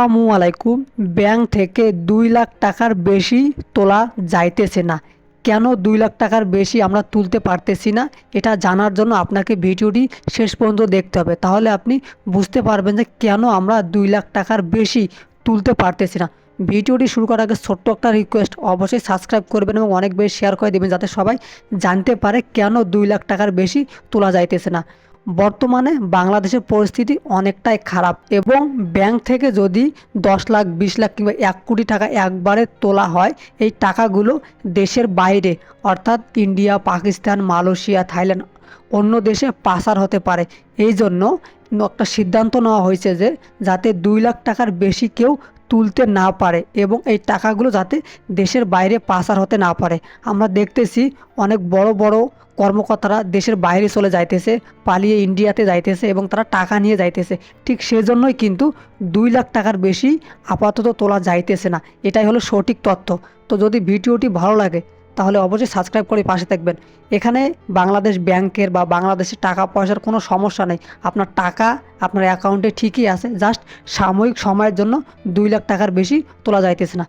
আসসালামু আলাইকুম। ব্যাংক থেকে 2 লাখ টাকার বেশি তোলা যাইতেছে না। কেন 2 লাখ টাকার বেশি আমরা তুলতে পারতেছি না, এটা জানার জন্য আপনাকে ভিডিওটি শেষ পর্যন্ত দেখতে হবে। তাহলে আপনি বুঝতে পারবেন যে কেন আমরা 2 লাখ টাকার বেশি তুলতে পারতেছি না। ভিডিওটি শুরু করার আগে ছোট্ট একটা রিকোয়েস্ট, অবশ্যই সাবস্ক্রাইব করবেন এবং অনেক বেশি শেয়ার করে দেবেন যাতে সবাই জানতে পারে কেন 2 লাখ টাকার বেশি তোলা যাইতেছে না। বর্তমানে বাংলাদেশের পরিস্থিতি অনেকটাই খারাপ এবং ব্যাংক থেকে যদি 10 লাখ, 20 লাখ কিংবা 1 কোটি টাকা একবারে তোলা হয়, এই টাকাগুলো দেশের বাইরে অর্থাৎ ইন্ডিয়া, পাকিস্তান, মালয়েশিয়া, থাইল্যান্ড অন্য দেশে পাচার হতে পারে। এই জন্য একটা সিদ্ধান্ত নেওয়া হয়েছে যে যাতে 2 লাখ টাকার বেশি কেউ তুলতে না পারে এবং এই টাকাগুলো যাতে দেশের বাইরে পাচার হতে না পারে। আমরা দেখতেছি অনেক বড় বড় কর্মকর্তারা দেশের বাইরে চলে যাইতেছে, পালিয়ে ইন্ডিয়াতে যাইতেছে এবং তারা টাকা নিয়ে যাইতেছে। ঠিক সেজন্যই কিন্তু 2 লাখ টাকার বেশি আপাতত তোলা যাইতেছে না। এটাই হলো সঠিক তথ্য। তো যদি ভিডিওটি ভালো লাগে তাহলে অবশ্যই সাবস্ক্রাইব করে পাশে থাকবেন। এখানে বাংলাদেশ ব্যাংকের বা বাংলাদেশের টাকা পয়সার কোনো সমস্যা নেই। আপনার টাকা আপনার অ্যাকাউন্টে ঠিকই আছে, জাস্ট সাময়িক সময়ের জন্য 2 লাখ টাকার বেশি তোলা যাইতেছে না।